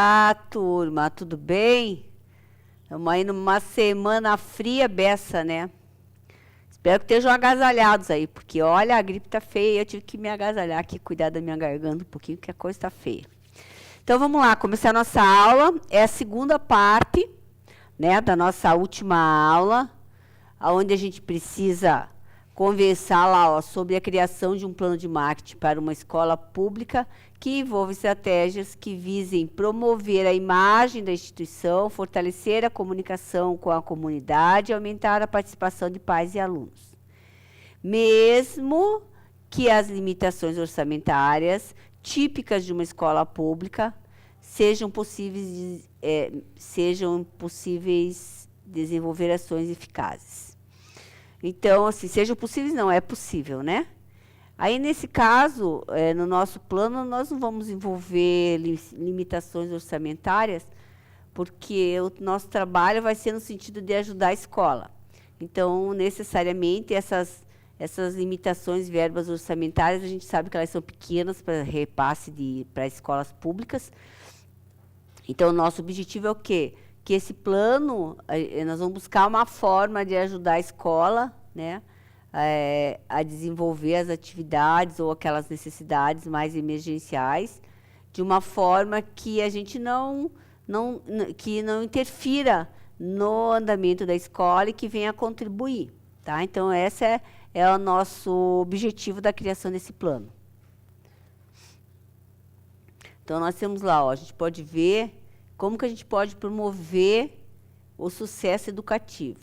Olá, turma, tudo bem? Estamos aí numa semana fria beça, né? Espero que estejam agasalhados aí, porque olha, a gripe tá feia, eu tive que me agasalhar aqui, cuidar da minha garganta um pouquinho, que a coisa tá feia. Então vamos lá, começar a nossa aula, é a segunda parte, né, da nossa última aula, onde a gente precisa conversar lá, ó, sobre a criação de um plano de marketing para uma escola pública que envolve estratégias que visem promover a imagem da instituição, fortalecer a comunicação com a comunidade e aumentar a participação de pais e alunos. Mesmo que as limitações orçamentárias típicas de uma escola pública sejam possíveis desenvolver ações eficazes. Então, assim, sejam possíveis, não, é possível, né? Aí, nesse caso, no nosso plano, nós não vamos envolver limitações orçamentárias, porque o nosso trabalho vai ser no sentido de ajudar a escola. Então, necessariamente, essas limitações, verbas orçamentárias, a gente sabe que elas são pequenas para repasse para escolas públicas. Então, o nosso objetivo é o quê? Que esse plano, nós vamos buscar uma forma de ajudar a escola, né, a desenvolver as atividades ou aquelas necessidades mais emergenciais, de uma forma que a gente não interfira no andamento da escola e que venha contribuir. Tá? Então, esse é o nosso objetivo da criação desse plano. Então, nós temos lá, ó, a gente pode ver como que a gente pode promover o sucesso educativo.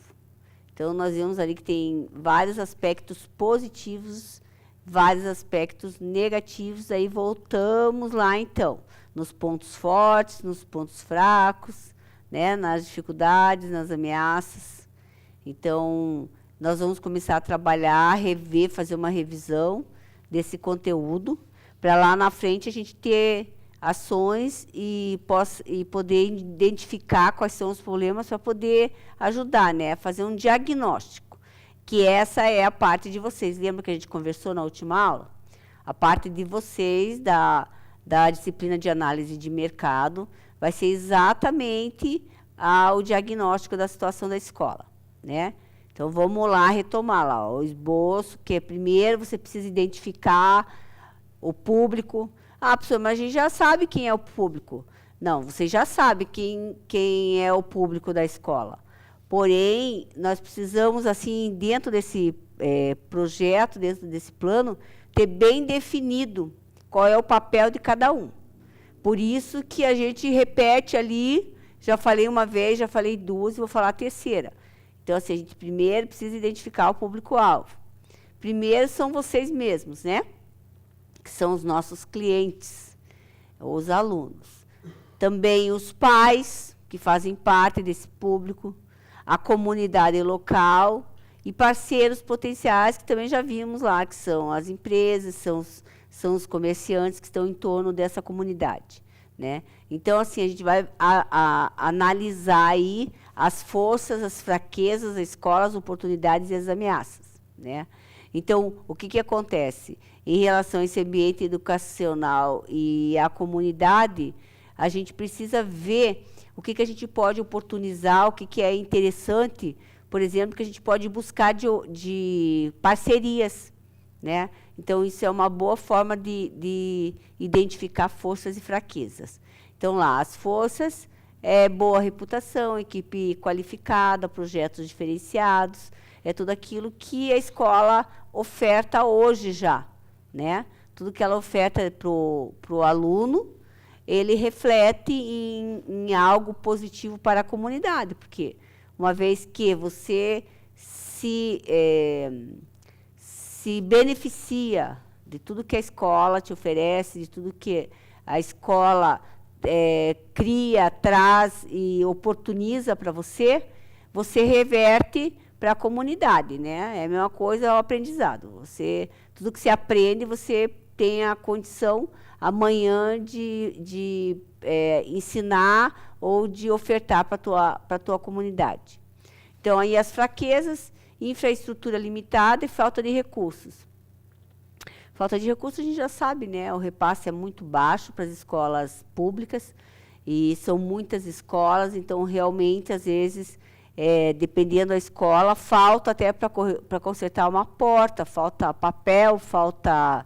Então, nós vemos ali que tem vários aspectos positivos, vários aspectos negativos. Aí voltamos lá, então, nos pontos fortes, nos pontos fracos, né, nas dificuldades, nas ameaças. Então, nós vamos começar a trabalhar, rever, fazer uma revisão desse conteúdo, para lá na frente a gente ter ações e poder identificar quais são os problemas para poder ajudar, né, fazer um diagnóstico, que essa é a parte de vocês. Lembra que a gente conversou na última aula? A parte de vocês, da disciplina de análise de mercado, vai ser exatamente o diagnóstico da situação da escola, né? Então, vamos lá retomar lá, ó, o esboço, que primeiro você precisa identificar o público. Ah, professor, mas a gente já sabe quem é o público. Não, você já sabe quem é o público da escola. Porém, nós precisamos, assim, dentro desse projeto, dentro desse plano, ter bem definido qual é o papel de cada um. Por isso que a gente repete ali, já falei uma vez, já falei duas, e vou falar a terceira. Então, assim, a gente primeiro precisa identificar o público-alvo. Primeiro são vocês mesmos, né? Que são os nossos clientes, os alunos. Também os pais, que fazem parte desse público, a comunidade local e parceiros potenciais, que também já vimos lá, que são as empresas, são os comerciantes que estão em torno dessa comunidade, né? Então, assim, a gente vai analisar aí as forças, as fraquezas da escola, as oportunidades e as ameaças, né? Então, o que acontece? Em relação a esse ambiente educacional e a comunidade, a gente precisa ver o que a gente pode oportunizar, o que é interessante, por exemplo, que a gente pode buscar de parcerias, né? Então, isso é uma boa forma de identificar forças e fraquezas. Então, lá, as forças é boa reputação, equipe qualificada, projetos diferenciados, é tudo aquilo que a escola oferta hoje já, né? Tudo que ela oferta para o aluno, ele reflete em algo positivo para a comunidade, porque uma vez que você se beneficia de tudo que a escola te oferece, de tudo que a escola cria, traz e oportuniza para você, você reverte para a comunidade, né? É a mesma coisa o aprendizado. Tudo que você aprende, você tem a condição amanhã de ensinar ou de ofertar para a tua comunidade. Então, aí as fraquezas, infraestrutura limitada e falta de recursos. Falta de recursos a gente já sabe, né? O repasse é muito baixo para as escolas públicas e são muitas escolas, então, realmente, às vezes, dependendo da escola, falta até para consertar uma porta, falta papel, falta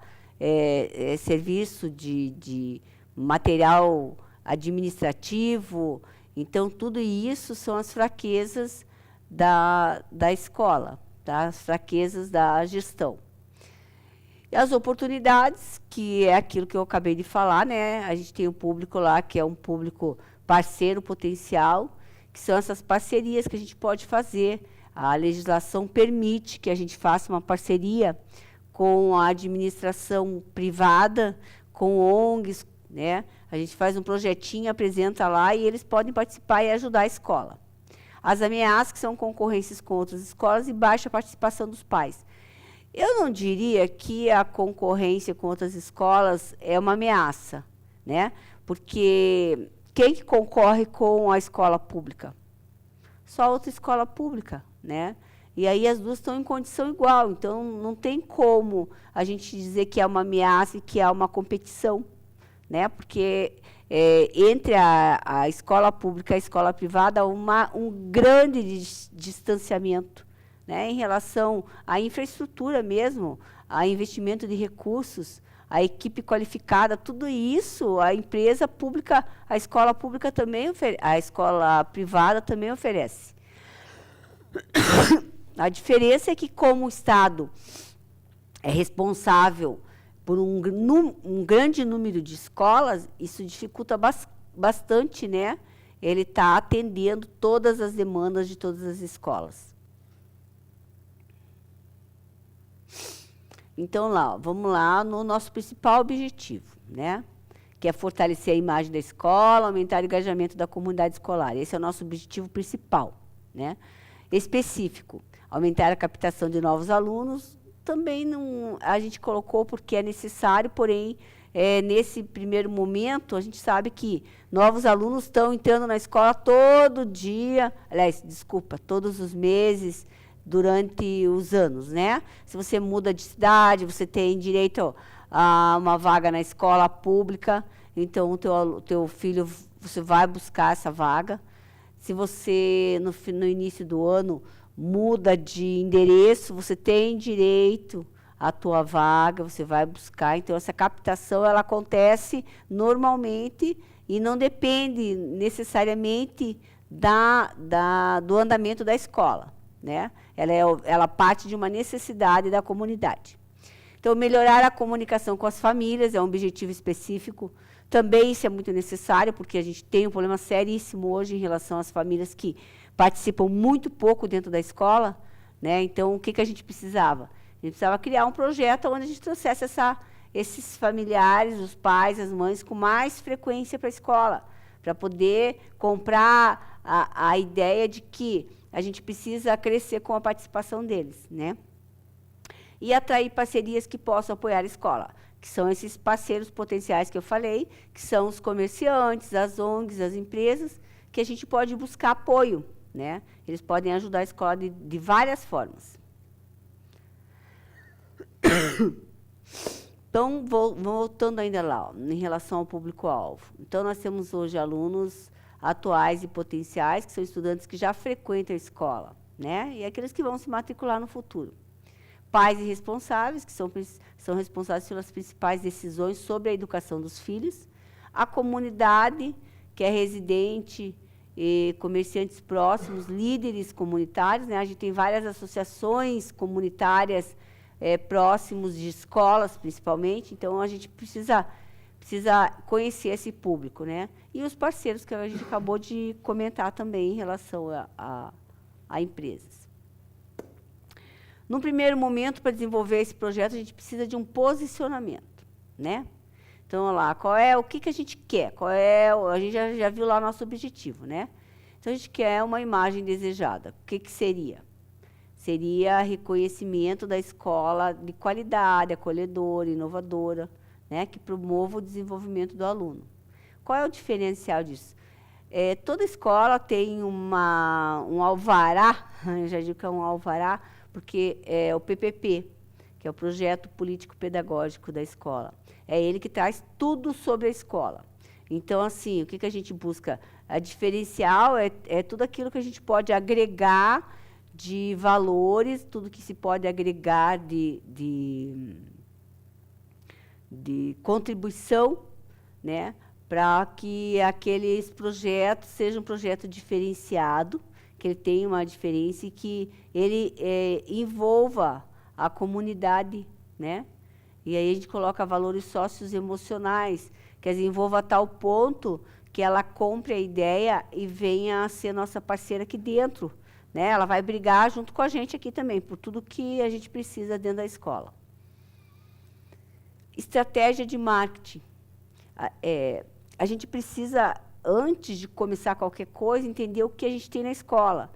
serviço de material administrativo. Então, tudo isso são as fraquezas da escola, tá? As fraquezas da gestão. E as oportunidades, que é aquilo que eu acabei de falar, né? A gente tem um público lá que é um público parceiro potencial, que são essas parcerias que a gente pode fazer. A legislação permite que a gente faça uma parceria com a administração privada, com ONGs, né? A gente faz um projetinho, apresenta lá e eles podem participar e ajudar a escola. As ameaças, que são concorrências com outras escolas e baixa participação dos pais. Eu não diria que a concorrência com outras escolas é uma ameaça, né? Porque quem que concorre com a escola pública? Só outra escola pública, né? E aí as duas estão em condição igual, então não tem como a gente dizer que é uma ameaça e que é uma competição, né? Porque entre a escola pública e a escola privada há um grande distanciamento, né, em relação à infraestrutura mesmo, a investimento de recursos, a equipe qualificada, tudo isso a empresa pública, a escola pública também oferece, a escola privada também oferece. A diferença é que, como o Estado é responsável por um grande número de escolas, isso dificulta bastante, né? Ele está atendendo todas as demandas de todas as escolas. Então, vamos lá no nosso principal objetivo, né? Que é fortalecer a imagem da escola, aumentar o engajamento da comunidade escolar. Esse é o nosso objetivo principal, né? Específico, aumentar a captação de novos alunos, também não, a gente colocou porque é necessário, porém, nesse primeiro momento, a gente sabe que novos alunos estão entrando na escola todo dia, aliás, desculpa, todos os meses, durante os anos, né? Se você muda de cidade, você tem direito a uma vaga na escola pública, então o teu filho, você vai buscar essa vaga. Se você, no início do ano, muda de endereço, você tem direito à tua vaga, você vai buscar. Então, essa captação, ela acontece normalmente e não depende necessariamente do andamento da escola, né? Ela parte de uma necessidade da comunidade. Então, melhorar a comunicação com as famílias é um objetivo específico. Também isso é muito necessário, porque a gente tem um problema seríssimo hoje em relação às famílias que participam muito pouco dentro da escola, né? Então, o que a gente precisava? A gente precisava criar um projeto onde a gente trouxesse esses familiares, os pais, as mães, com mais frequência para a escola, para poder comprar a ideia de que a gente precisa crescer com a participação deles, né? E atrair parcerias que possam apoiar a escola, que são esses parceiros potenciais que eu falei, que são os comerciantes, as ONGs, as empresas, que a gente pode buscar apoio, né? Eles podem ajudar a escola de várias formas. Então, voltando ainda lá, em relação ao público-alvo. Então, nós temos hoje alunos atuais e potenciais, que são estudantes que já frequentam a escola, né? E aqueles que vão se matricular no futuro. Pais e responsáveis, que são responsáveis pelas principais decisões sobre a educação dos filhos. A comunidade, que é residente e comerciantes próximos, líderes comunitários, né? A gente tem várias associações comunitárias próximos de escolas, principalmente. Então, a gente precisa conhecer esse público, né? E os parceiros, que a gente acabou de comentar também em relação a empresas. No primeiro momento, para desenvolver esse projeto, a gente precisa de um posicionamento, né? Então, olha lá, o que a gente quer? A gente já viu lá o nosso objetivo, né? Então, a gente quer uma imagem desejada. O que seria? Seria reconhecimento da escola de qualidade, acolhedora, inovadora, né, que promova o desenvolvimento do aluno. Qual é o diferencial disso? Toda escola tem um alvará, eu já digo que é um alvará, porque é o PPP, que é o Projeto Político Pedagógico da Escola. É ele que traz tudo sobre a escola. Então, assim, o que a gente busca? A diferencial é tudo aquilo que a gente pode agregar de valores, tudo que se pode agregar de contribuição, né, para que aqueles projetos sejam um projeto diferenciado, que ele tenha uma diferença e que ele envolva a comunidade, né? E aí a gente coloca valores socioemocionais, quer dizer, envolva a tal ponto que ela compre a ideia e venha a ser nossa parceira aqui dentro, né? Ela vai brigar junto com a gente aqui também, por tudo que a gente precisa dentro da escola. Estratégia de marketing. A gente precisa, antes de começar qualquer coisa, entender o que a gente tem na escola.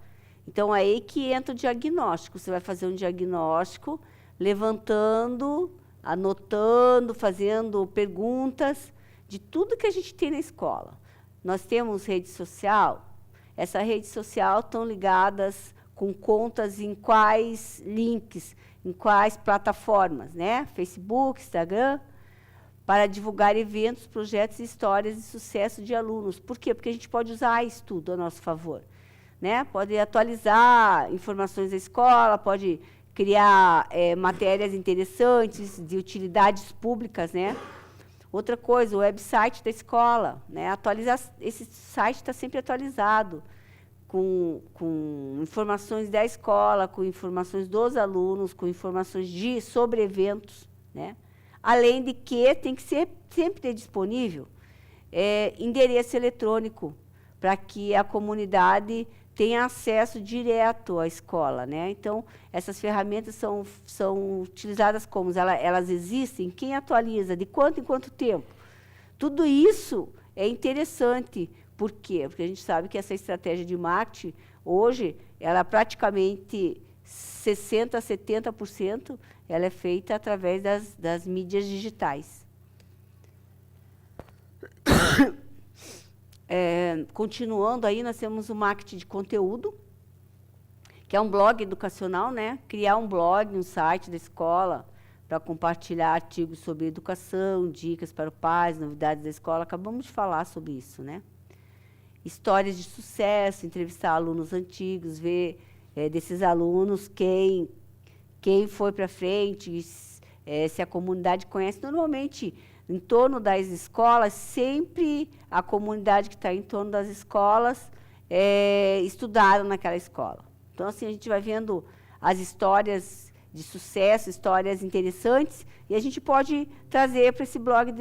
Então, aí que entra o diagnóstico. Você vai fazer um diagnóstico, levantando, anotando, fazendo perguntas de tudo que a gente tem na escola. Nós temos rede social. Essa rede social estão ligadas com contas em quais links, em quais plataformas, né? Facebook, Instagram, para divulgar eventos, projetos e histórias de sucesso de alunos. Por quê? Porque a gente pode usar isso tudo a nosso favor, né? Pode atualizar informações da escola, pode criar matérias interessantes, de utilidades públicas, né? Outra coisa, o website da escola, né? Esse site está sempre atualizado, com informações da escola, com informações dos alunos, com informações sobre eventos, né? Além de que tem que sempre ter disponível endereço eletrônico, para que a comunidade tenha acesso direto à escola, né? Então, essas ferramentas são utilizadas como? Elas existem? Quem atualiza? De quanto em quanto tempo? Tudo isso é interessante. Por quê? Porque a gente sabe que essa estratégia de marketing, hoje, ela praticamente 60% a 70%, ela é feita através das mídias digitais. Continuando aí, nós temos o marketing de conteúdo, que é um blog educacional, né? Criar um blog, um site da escola, para compartilhar artigos sobre educação, dicas para os pais, novidades da escola. Acabamos de falar sobre isso, né? Histórias de sucesso, entrevistar alunos antigos, ver desses alunos quem foi para frente, se a comunidade conhece. Normalmente, em torno das escolas, sempre a comunidade que está em torno das escolas estudaram naquela escola. Então, assim, a gente vai vendo as histórias de sucesso, histórias interessantes, e a gente pode trazer para esse blog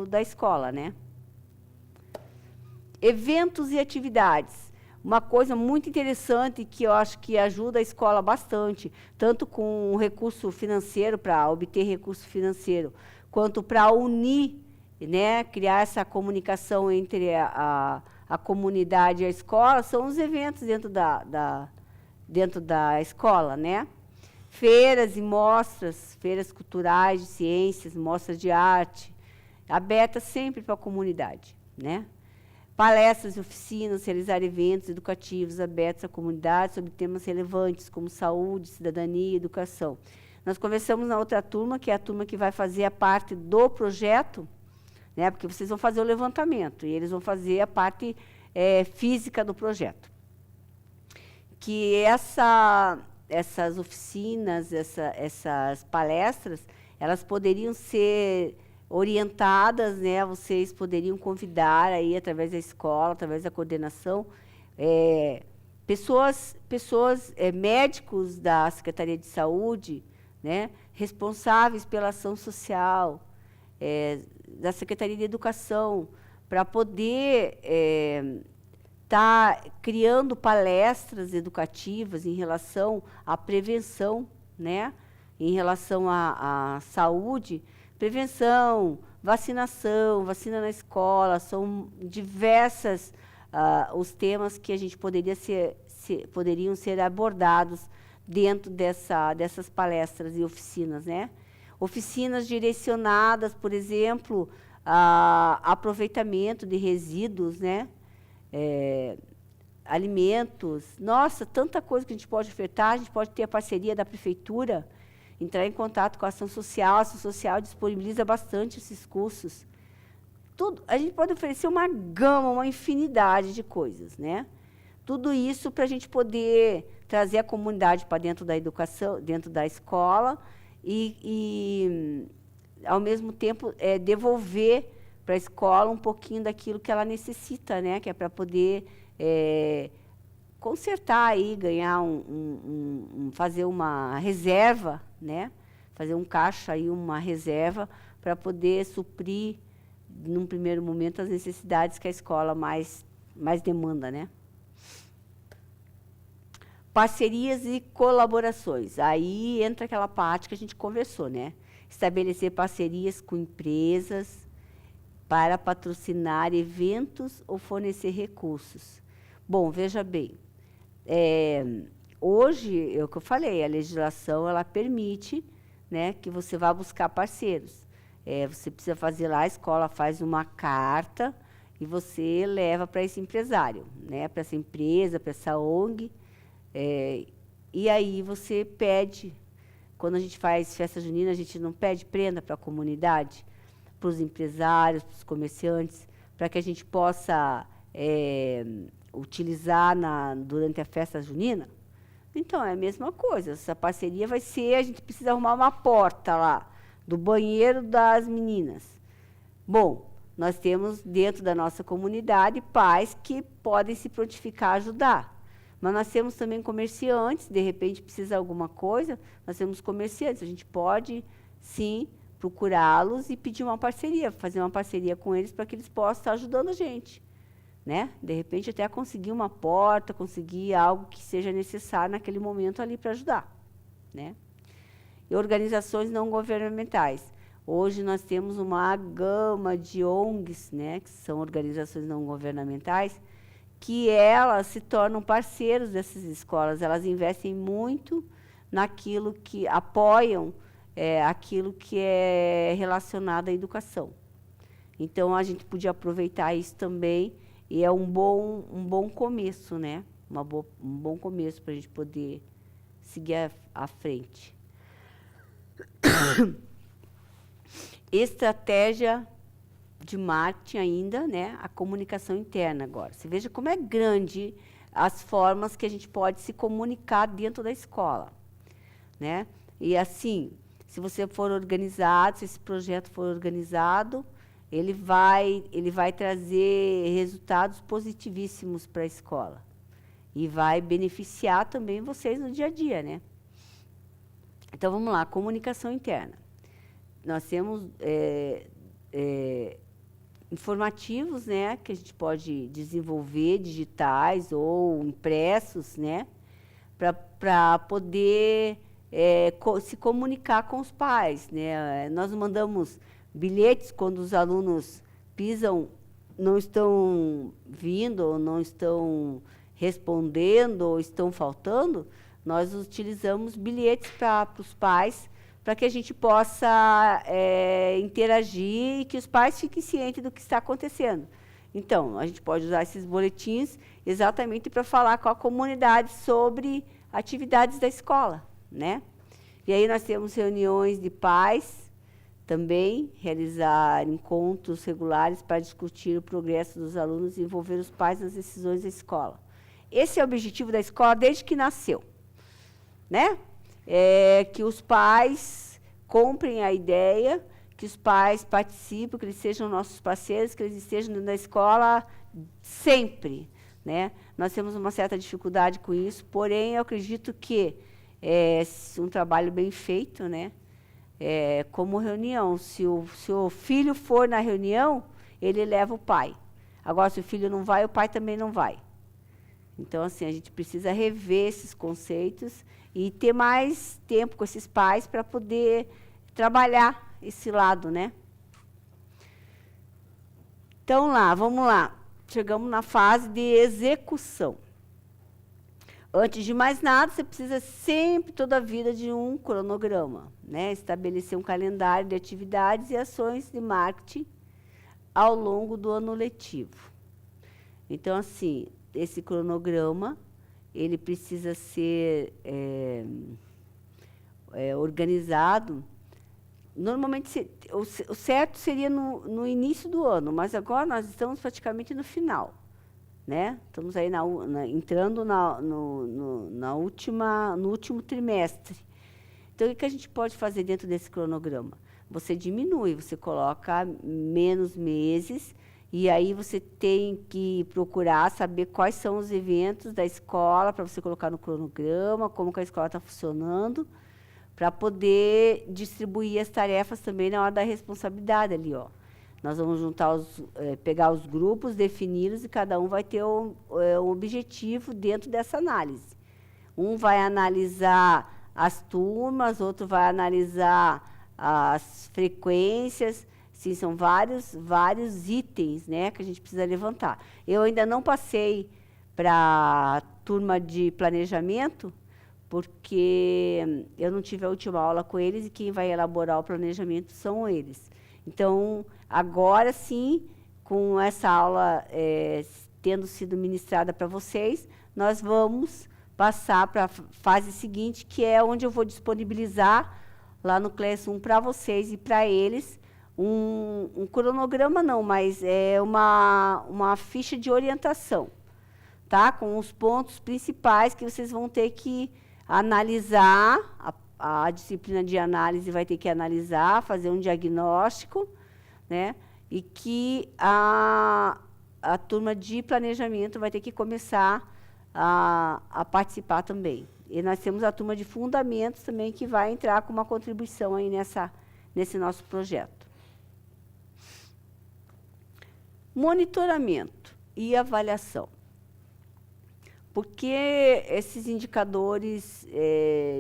da escola, né? Eventos e atividades. Uma coisa muito interessante que eu acho que ajuda a escola bastante, tanto com recurso financeiro, para obter recurso financeiro, quanto para unir, né, criar essa comunicação entre a comunidade e a escola, são os eventos dentro da escola, né? Feiras e mostras, feiras culturais de ciências, mostras de arte, abertas sempre para a comunidade, né? Palestras e oficinas, realizar eventos educativos abertos à comunidade sobre temas relevantes, como saúde, cidadania e educação. Nós conversamos na outra turma, que é a turma que vai fazer a parte do projeto, né, porque vocês vão fazer o levantamento, e eles vão fazer a parte física do projeto. Que essas oficinas, essas palestras, elas poderiam ser orientadas, né? Vocês poderiam convidar aí através da escola, através da coordenação, pessoas, médicos da Secretaria de Saúde, né? Responsáveis pela ação social, da Secretaria de Educação, para poder estar criando palestras educativas em relação à prevenção, né? Em relação à saúde. Prevenção, vacinação, vacina na escola, são diversas os temas que a gente poderiam ser abordados dentro dessas palestras e oficinas, né? Oficinas direcionadas, por exemplo, a aproveitamento de resíduos, né? Alimentos. Nossa, tanta coisa que a gente pode ofertar, a gente pode ter a parceria da prefeitura, entrar em contato com a ação social disponibiliza bastante esses cursos. Tudo, a gente pode oferecer uma gama, uma infinidade de coisas, né? Tudo isso para a gente poder trazer a comunidade para dentro da educação, dentro da escola e ao mesmo tempo, devolver para a escola um pouquinho daquilo que ela necessita, né? Que é para poder consertar aí, ganhar fazer uma reserva, né? Fazer um caixa aí, uma reserva para poder suprir, num primeiro momento, as necessidades que a escola mais demanda, né? Parcerias e colaborações. Aí entra aquela parte que a gente conversou, né? Estabelecer parcerias com empresas para patrocinar eventos ou fornecer recursos. Bom, veja bem, hoje, é o que eu falei, a legislação ela permite, né, que você vá buscar parceiros. Você precisa fazer lá, a escola faz uma carta e você leva para esse empresário, né, para essa empresa, para essa ONG. E aí você pede, quando a gente faz festa junina, a gente não pede prenda para a comunidade, para os empresários, para os comerciantes, para que a gente possa utilizar durante a festa junina? Então, é a mesma coisa. Essa parceria vai ser, a gente precisa arrumar uma porta lá, do banheiro das meninas. Bom, nós temos dentro da nossa comunidade pais que podem se prontificar a ajudar. Mas nós temos também comerciantes, de repente precisa alguma coisa, nós temos comerciantes, a gente pode, sim, procurá-los e pedir uma parceria, fazer uma parceria com eles para que eles possam estar ajudando a gente, né? De repente até conseguir uma porta, conseguir algo que seja necessário naquele momento ali para ajudar, né? E organizações não governamentais. Hoje nós temos uma gama de ONGs, né, que são organizações não governamentais, que elas se tornam parceiros dessas escolas, elas investem muito naquilo que apoiam aquilo que é relacionado à educação. Então, a gente podia aproveitar isso também, e é um bom começo, né? Um bom começo para a gente poder seguir à frente. Estratégia de marketing ainda, né? A comunicação interna agora. Você veja como é grande as formas que a gente pode se comunicar dentro da escola, né? E assim, se você for organizado, se esse projeto for organizado, ele vai trazer resultados positivíssimos para a escola e vai beneficiar também vocês no dia a dia, né? Então vamos lá, comunicação interna. Nós temos informativos, né, que a gente pode desenvolver, digitais ou impressos, né, para poder se comunicar com os pais, né. Nós mandamos bilhetes quando os alunos pisam, não estão vindo, ou não estão respondendo, ou estão faltando, nós utilizamos bilhetes para os pais, para que a gente possa interagir e que os pais fiquem cientes do que está acontecendo. Então, a gente pode usar esses boletins exatamente para falar com a comunidade sobre atividades da escola, né? E aí nós temos reuniões de pais também, realizar encontros regulares para discutir o progresso dos alunos e envolver os pais nas decisões da escola. Esse é o objetivo da escola desde que nasceu, né? Que os pais comprem a ideia, que os pais participem, que eles sejam nossos parceiros, que eles estejam na escola sempre, né? Nós temos uma certa dificuldade com isso, porém, eu acredito que um trabalho bem feito, né? Como reunião, se o filho for na reunião, ele leva o pai. Agora, se o filho não vai, o pai também não vai. Então, assim, a gente precisa rever esses conceitos e ter mais tempo com esses pais para poder trabalhar esse lado, né? Então, vamos lá. Chegamos na fase de execução. Antes de mais nada, você precisa sempre, toda a vida, de um cronograma, né? Estabelecer um calendário de atividades e ações de marketing ao longo do ano letivo. Então, assim, esse cronograma, ele precisa ser organizado normalmente, o certo seria no início do ano, mas agora nós estamos praticamente no final, né? Estamos aí entrando no último trimestre. Então, o que a gente pode fazer dentro desse cronograma? Você diminui, você coloca menos meses, e aí você tem que procurar saber quais são os eventos da escola para você colocar no cronograma, como que a escola está funcionando, para poder distribuir as tarefas também na hora da responsabilidade ali, ó. Nós vamos juntar pegar os grupos, defini-los, e cada um vai ter um objetivo dentro dessa análise. Um vai analisar as turmas, outro vai analisar as frequências. Sim, são vários itens, né, que a gente precisa levantar. Eu ainda não passei para a turma de planejamento, porque eu não tive a última aula com eles, e quem vai elaborar o planejamento são eles. Então, agora sim, com essa aula tendo sido ministrada para vocês, nós vamos passar para a fase seguinte, que é onde eu vou disponibilizar lá no Class 1 para vocês e para eles um cronograma, não, mas é uma ficha de orientação, tá? Com os pontos principais que vocês vão ter que analisar, a disciplina de análise vai ter que analisar, fazer um diagnóstico, né? E que a turma de planejamento vai ter que começar a participar também. E nós temos a turma de fundamentos também, que vai entrar com uma contribuição aí nesse nosso projeto. Monitoramento e avaliação. Porque esses indicadores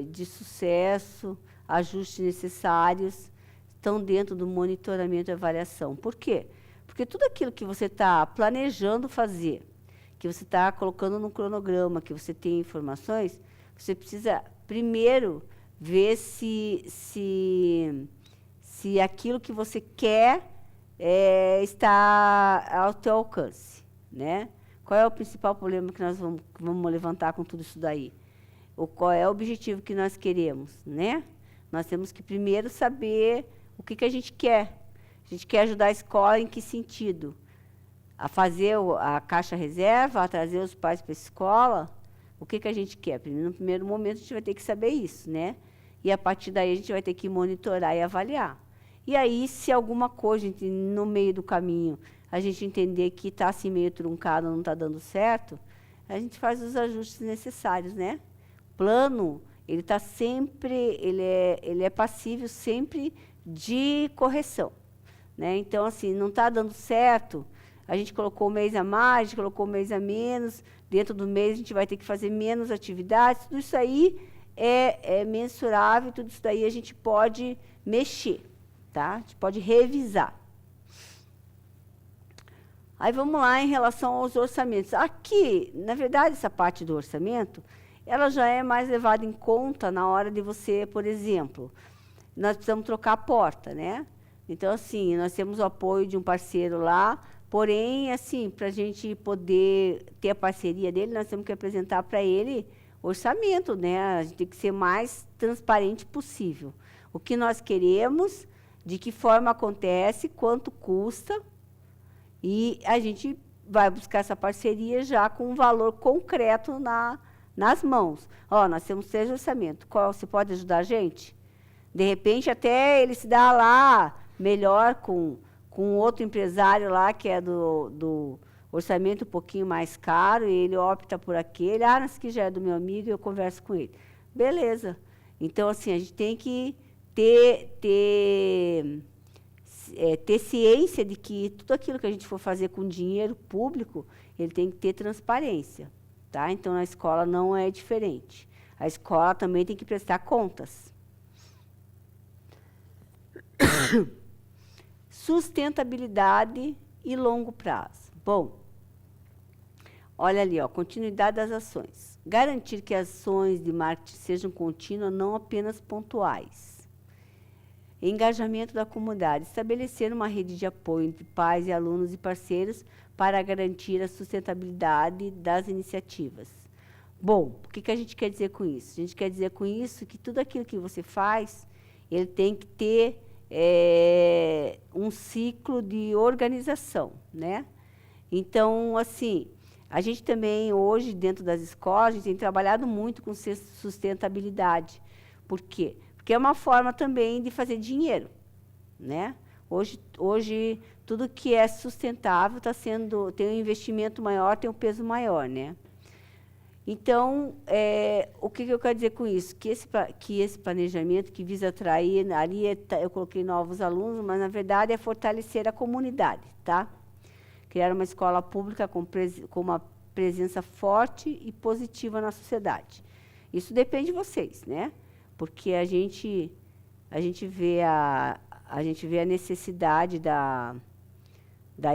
de sucesso, ajustes necessários, estão dentro do monitoramento e avaliação. Por quê? Porque tudo aquilo que você está planejando fazer, que você está colocando no cronograma, que você tem informações, você precisa primeiro ver se aquilo que você quer está ao teu alcance, né? Qual é o principal problema que nós vamos levantar com tudo isso daí? Qual é o objetivo que nós queremos, né? Nós temos que primeiro saber o que a gente quer. A gente quer ajudar a escola em que sentido? A fazer a caixa reserva, a trazer os pais para a escola? O que a gente quer? No primeiro momento, a gente vai ter que saber isso, né? E, a partir daí, a gente vai ter que monitorar e avaliar. E aí, se alguma coisa, no meio do caminho, a gente entender que está assim meio truncado, não está dando certo, a gente faz os ajustes necessários, né? Plano, ele está sempre, ele é passível sempre de correção, né? Então, assim, não está dando certo, a gente colocou um mês a mais, a gente colocou um mês a menos, dentro do mês a gente vai ter que fazer menos atividades, tudo isso aí é mensurável, tudo isso daí a gente pode mexer, tá? A gente pode revisar. Aí vamos lá em relação aos orçamentos. Aqui, na verdade, essa parte do orçamento, ela já é mais levada em conta na hora de você, por exemplo, nós precisamos trocar a porta, né? Então, assim, nós temos o apoio de um parceiro lá, porém, assim, para a gente poder ter a parceria dele, nós temos que apresentar para ele orçamento, né? A gente tem que ser mais transparente possível. O que nós queremos, de que forma acontece, quanto custa, e a gente vai buscar essa parceria já com um valor concreto nas mãos. Ó, nós temos 3 orçamentos. Qual você pode ajudar a gente? De repente, até ele se dá lá melhor com outro empresário lá, que é do orçamento um pouquinho mais caro, e ele opta por aquele. Ah, esse que já é do meu amigo, eu converso com ele. Beleza. Então, assim, a gente tem que ter ciência de que tudo aquilo que a gente for fazer com dinheiro público, ele tem que ter transparência, tá? Então, a escola não é diferente. A escola também tem que prestar contas. Sustentabilidade e longo prazo. Bom, olha ali, ó, continuidade das ações. Garantir que as ações de marketing sejam contínuas, não apenas pontuais. Engajamento da comunidade. Estabelecer uma rede de apoio entre pais e alunos e parceiros para garantir a sustentabilidade das iniciativas. Bom, o que a gente quer dizer com isso? A gente quer dizer com isso que tudo aquilo que você faz, ele tem que ter um ciclo de organização, né? Então, assim, a gente também, hoje, dentro das escolas, a gente tem trabalhado muito com sustentabilidade. Por quê? Porque é uma forma também de fazer dinheiro, né? Hoje tudo que é sustentável tem um investimento maior, tem um peso maior, né? Então, o que eu quero dizer com isso? Que esse planejamento que visa atrair, ali eu coloquei novos alunos, mas, na verdade, é fortalecer a comunidade, tá? Criar uma escola pública com uma presença forte e positiva na sociedade. Isso depende de vocês, né? Porque a gente vê a necessidade da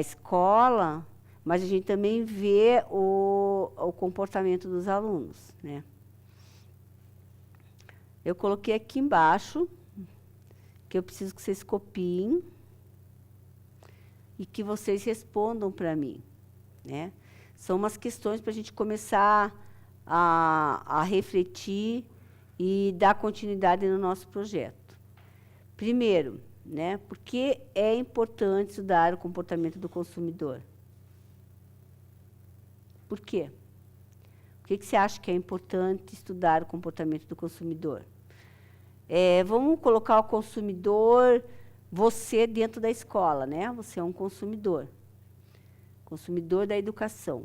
escola, mas a gente também vê o comportamento dos alunos, né? Eu coloquei aqui embaixo, que eu preciso que vocês copiem e que vocês respondam para mim, né? São umas questões para a gente começar a refletir e dar continuidade no nosso projeto. Primeiro, né, por que é importante estudar o comportamento do consumidor? Por quê? Por que você acha que é importante estudar o comportamento do consumidor? Vamos colocar o consumidor, você dentro da escola, né? Você é um consumidor da educação.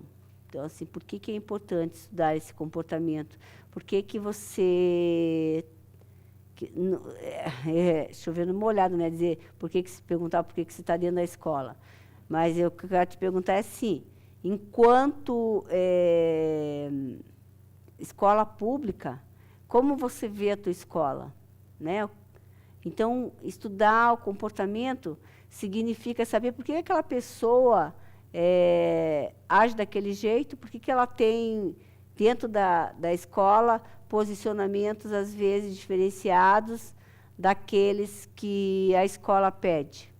Então, assim, por que é importante estudar esse comportamento? Por que você... chovendo molhado, né? Dizer, se perguntar por que você está dentro da escola. Mas eu quero te perguntar assim, enquanto escola pública, como você vê a tua escola, né? Então, estudar o comportamento significa saber por que aquela pessoa age daquele jeito, por que ela tem, dentro da escola, posicionamentos, às vezes, diferenciados daqueles que a escola pede.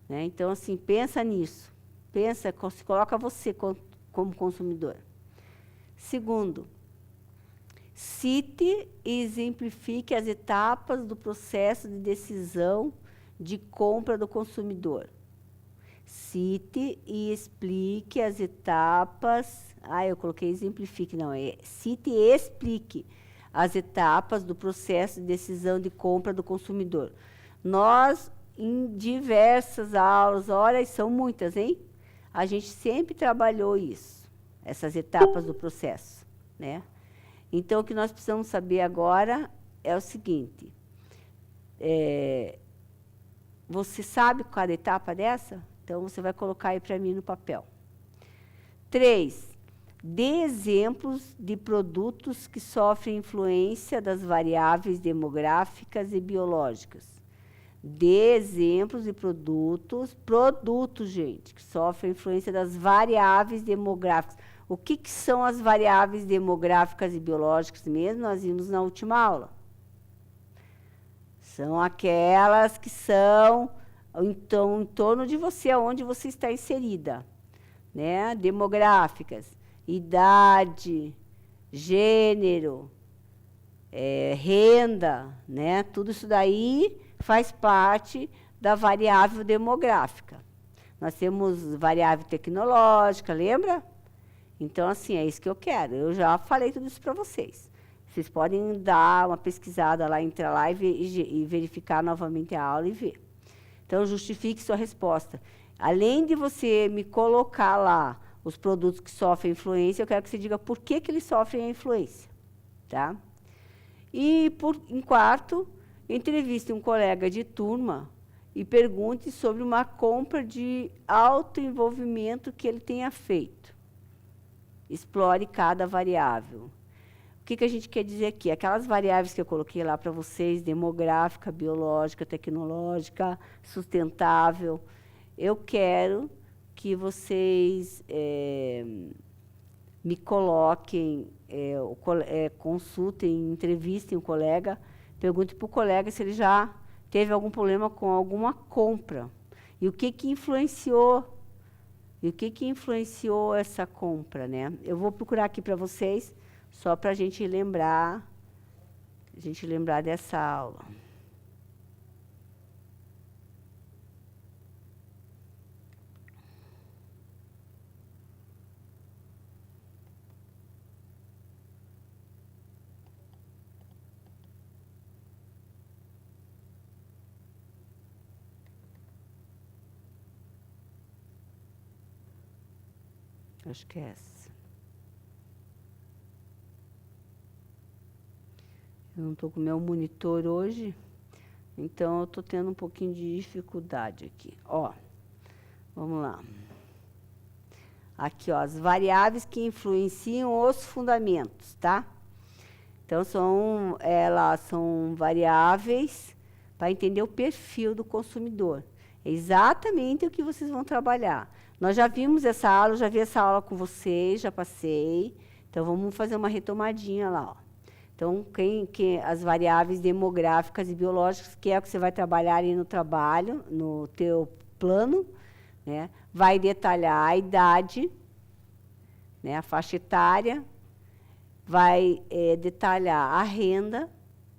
Né? Então, assim, pensa nisso. Se coloca você como consumidor. Segundo, cite e exemplifique as etapas do processo de decisão de compra do consumidor. Cite e explique as etapas... eu coloquei exemplifique, não, cite e explique as etapas do processo de decisão de compra do consumidor. Nós, em diversas aulas, olha, são muitas, hein? A gente sempre trabalhou isso, essas etapas do processo, né? Então, o que nós precisamos saber agora é o seguinte, você sabe cada etapa dessa? Então, você vai colocar aí para mim no papel. 3. Dê exemplos de produtos que sofrem influência das variáveis demográficas e biológicas. Dê exemplos de produtos, gente, que sofrem influência das variáveis demográficas. O que são as variáveis demográficas e biológicas mesmo? Nós vimos na última aula. São aquelas que são então, em torno de você, onde você está inserida, né? Demográficas, idade, gênero, renda, né? Tudo isso daí faz parte da variável demográfica. Nós temos variável tecnológica, lembra? Então, assim, é isso que eu quero. Eu já falei tudo isso para vocês. Vocês podem dar uma pesquisada lá, entrar lá e verificar novamente a aula e ver. Então, justifique sua resposta. Além de você me colocar lá os produtos que sofrem influência, eu quero que você diga por que eles sofrem a influência. Tá? E, em quarto, entreviste um colega de turma e pergunte sobre uma compra de alto envolvimento que ele tenha feito. Explore cada variável. O que a gente quer dizer aqui? Aquelas variáveis que eu coloquei lá para vocês, demográfica, biológica, tecnológica, sustentável, eu quero que vocês me coloquem, consultem, entrevistem o colega, perguntem para o colega se ele já teve algum problema com alguma compra. E o que influenciou? E o que influenciou essa compra, né? Eu vou procurar aqui para vocês, só para a gente lembrar dessa aula. Acho que é essa. Eu não estou com o meu monitor hoje, então eu estou tendo um pouquinho de dificuldade aqui. Ó, vamos lá. Aqui, ó, as variáveis que influenciam os fundamentos, tá? Então, elas são variáveis para entender o perfil do consumidor. É exatamente o que vocês vão trabalhar. Nós já vimos essa aula, eu já vi essa aula com vocês, já passei. Então, vamos fazer uma retomadinha lá, ó. Então, as variáveis demográficas e biológicas, que é o que você vai trabalhar aí no trabalho, no teu plano, né? Vai detalhar a idade, né? A faixa etária, vai detalhar a renda,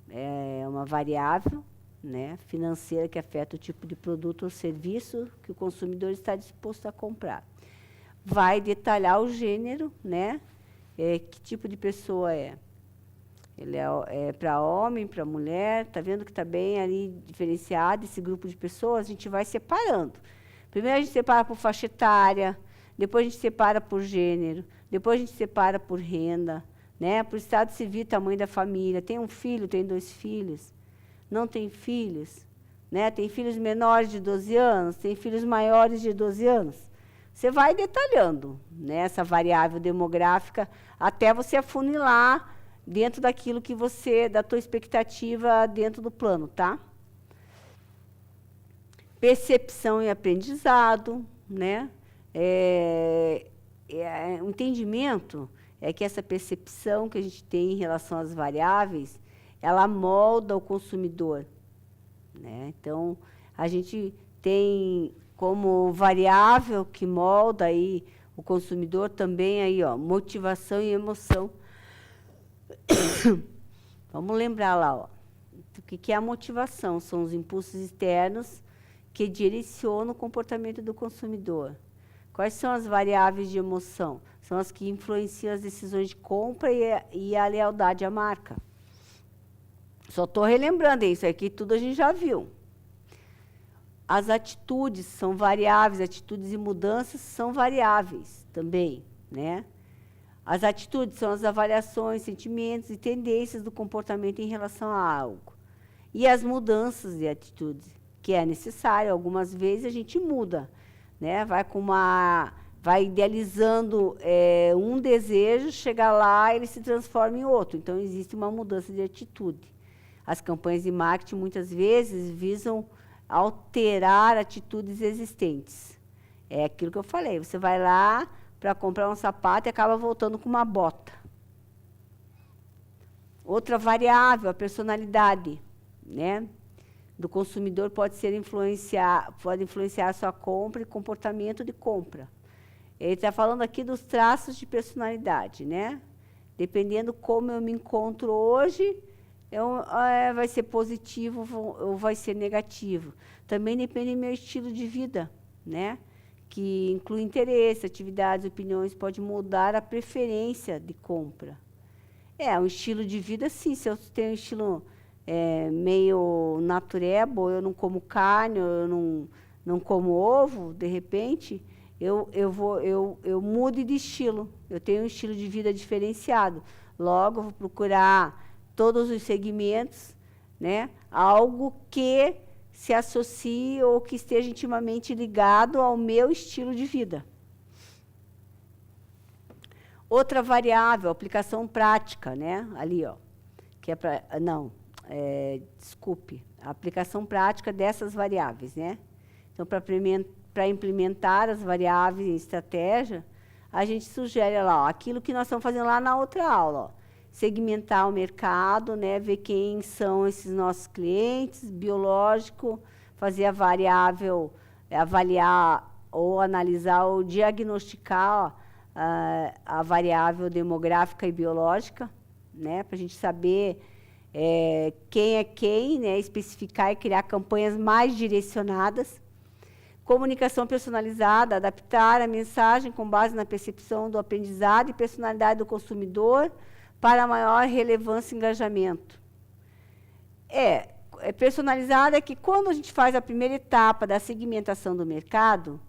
é uma variável, né, financeira que afeta o tipo de produto ou serviço que o consumidor está disposto a comprar. Vai detalhar o gênero, né, que tipo de pessoa é. Ele é para homem, para mulher, está vendo que está bem ali diferenciado esse grupo de pessoas, a gente vai separando. Primeiro a gente separa por faixa etária, depois a gente separa por gênero, depois a gente separa por renda, né, por estado civil, tamanho da família. Tem um filho, tem 2 filhos, não tem filhos, né, tem filhos menores de 12 anos, tem filhos maiores de 12 anos. Você vai detalhando, né, essa variável demográfica até você afunilar dentro daquilo que da tua expectativa dentro do plano, tá? Percepção e aprendizado, né? O entendimento é que essa percepção que a gente tem em relação às variáveis, ela molda o consumidor, né? Então, a gente tem como variável que molda aí o consumidor também aí, ó, motivação e emoção. Vamos lembrar lá, ó, o que é a motivação? São os impulsos externos que direcionam o comportamento do consumidor. Quais são as variáveis de emoção? São as que influenciam as decisões de compra e a lealdade à marca. Só estou relembrando isso aqui, tudo a gente já viu. As atitudes são variáveis, atitudes e mudanças são variáveis também, né? As atitudes são as avaliações, sentimentos e tendências do comportamento em relação a algo. E as mudanças de atitudes, que é necessário, algumas vezes a gente muda, né? Vai idealizando um desejo, chega lá, ele se transforma em outro. Então, existe uma mudança de atitude. As campanhas de marketing, muitas vezes, visam alterar atitudes existentes. É aquilo que eu falei, você vai lá para comprar um sapato e acaba voltando com uma bota. Outra variável, a personalidade, né, do consumidor pode influenciar a sua compra e comportamento de compra. Ele está falando aqui dos traços de personalidade, né? Dependendo como eu me encontro hoje, vai ser positivo ou vai ser negativo. Também depende do meu estilo de vida, né? Que inclui interesse, atividades, opiniões, pode mudar a preferência de compra. Um estilo de vida, sim. Se eu tenho um estilo meio natureba, eu não como carne, eu não como ovo, de repente, eu mudo de estilo. Eu tenho um estilo de vida diferenciado. Logo, eu vou procurar todos os segmentos, né? Algo que se associe ou que esteja intimamente ligado ao meu estilo de vida. Outra variável, aplicação prática, né? Ali, ó, que é para desculpe, a aplicação prática dessas variáveis, né? Então, para implementar as variáveis em estratégia, a gente sugere lá, ó, aquilo que nós estamos fazendo lá na outra aula, ó, segmentar o mercado, né, ver quem são esses nossos clientes, biológico, fazer a variável, avaliar ou analisar ou diagnosticar a variável demográfica e biológica, né, para a gente saber quem é quem, né, especificar e criar campanhas mais direcionadas. Comunicação personalizada, adaptar a mensagem com base na percepção do aprendizado e personalidade do consumidor, para maior relevância e engajamento. Personalizada é que quando a gente faz a primeira etapa da segmentação do mercado,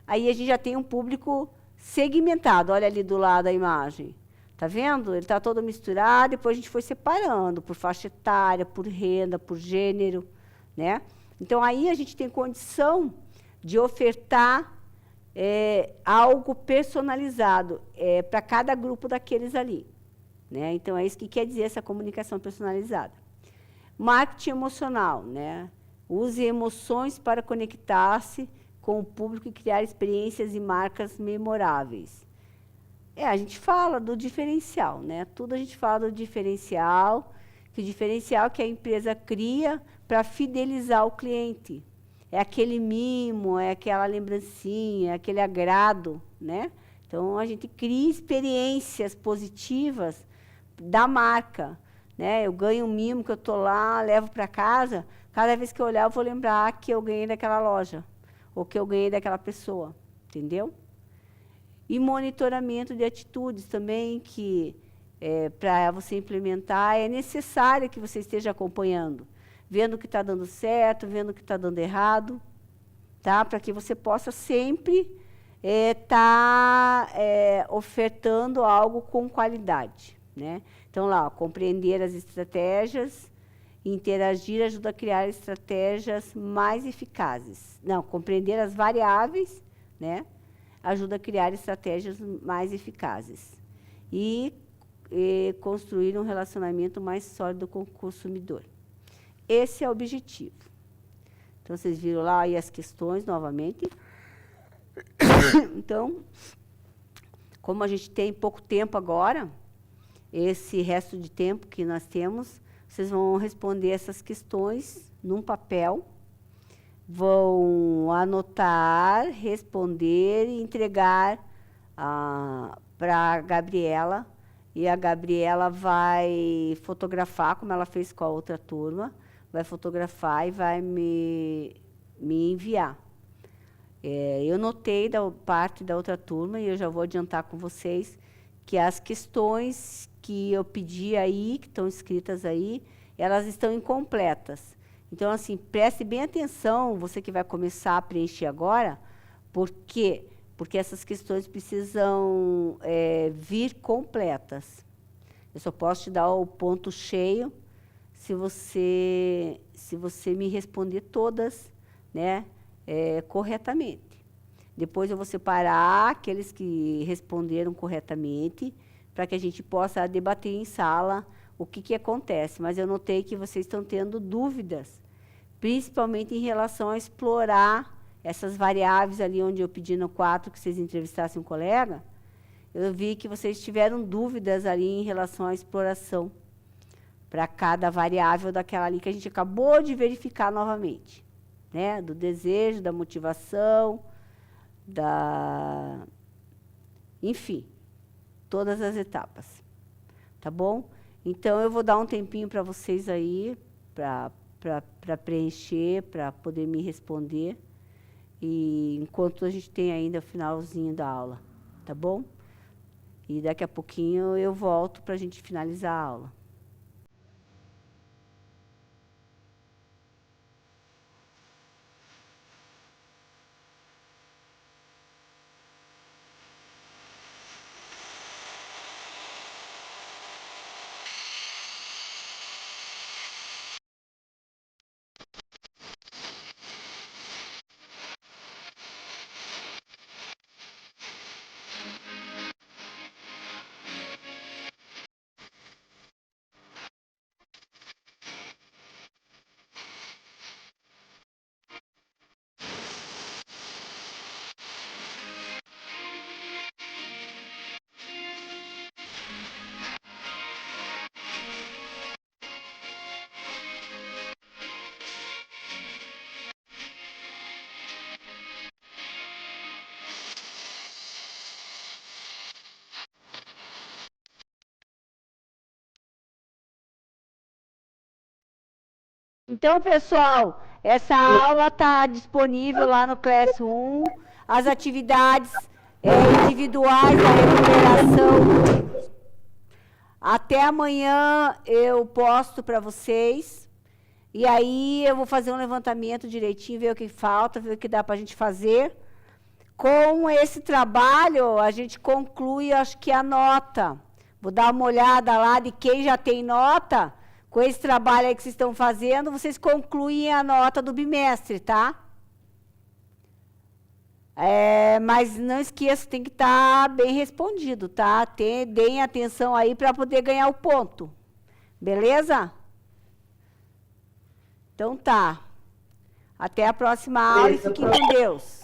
aí a gente já tem um público segmentado. Olha ali do lado a imagem. Está vendo? Ele está todo misturado, depois a gente foi separando por faixa etária, por renda, por gênero, né? Então, aí a gente tem condição de ofertar algo personalizado para cada grupo daqueles ali, né? Então, é isso que quer dizer essa comunicação personalizada. Marketing emocional, né? Use emoções para conectar-se com o público e criar experiências e marcas memoráveis. A gente fala do diferencial, né? Tudo a gente fala do diferencial, que o diferencial que a empresa cria para fidelizar o cliente. É aquele mimo, é aquela lembrancinha, é aquele agrado, né? Então, a gente cria experiências positivas da marca, né? Eu ganho um mimo que eu estou lá, levo para casa, cada vez que eu olhar, eu vou lembrar que eu ganhei daquela loja, ou que eu ganhei daquela pessoa, entendeu? E monitoramento de atitudes também, que para você implementar, é necessário que você esteja acompanhando, vendo o que está dando certo, vendo o que está dando errado, tá? Para que você possa sempre estar ofertando algo com qualidade, né? Então, lá, ó, compreender as estratégias, interagir ajuda a criar estratégias mais eficazes. Não, compreender as variáveis, né? Ajuda a criar estratégias mais eficazes. E construir um relacionamento mais sólido com o consumidor. Esse é o objetivo. Então, vocês viram lá aí as questões, novamente. Então, como a gente tem pouco tempo agora, esse resto de tempo que nós temos, vocês vão responder essas questões num papel, vão anotar, responder e entregar para a Gabriela. E a Gabriela vai fotografar, como ela fez com a outra turma, vai fotografar e vai me enviar. Eu notei da parte da outra turma, e eu já vou adiantar com vocês, que as questões que eu pedi aí, que estão escritas aí, elas estão incompletas. Então, assim, preste bem atenção, você que vai começar a preencher agora, por quê? Porque essas questões precisam vir completas. Eu só posso te dar o ponto cheio se você me responder todas, né, corretamente. Depois eu vou separar aqueles que responderam corretamente, para que a gente possa debater em sala o que acontece. Mas eu notei que vocês estão tendo dúvidas, principalmente em relação a explorar essas variáveis ali onde eu pedi no 4 que vocês entrevistassem um colega. Eu vi que vocês tiveram dúvidas ali em relação à exploração para cada variável daquela ali que a gente acabou de verificar novamente, né? Do desejo, da motivação, enfim, todas as etapas. Tá bom? Então, eu vou dar um tempinho para vocês aí, para preencher, para poder me responder. E enquanto a gente tem ainda o finalzinho da aula, tá bom? E daqui a pouquinho eu volto para a gente finalizar a aula. Então, pessoal, essa aula está disponível lá no Classroom. As atividades individuais da recuperação. Até amanhã eu posto para vocês. E aí eu vou fazer um levantamento direitinho, ver o que falta, ver o que dá para a gente fazer Com esse trabalho, a gente conclui, acho que a nota. Vou dar uma olhada lá de quem já tem nota. Com esse trabalho aí que vocês estão fazendo, vocês concluem a nota do bimestre, tá? Mas não esqueça, tem que estar bem respondido, tá? Deem atenção aí para poder ganhar o ponto. Beleza? Então tá. Até a próxima aula e fiquem com Deus.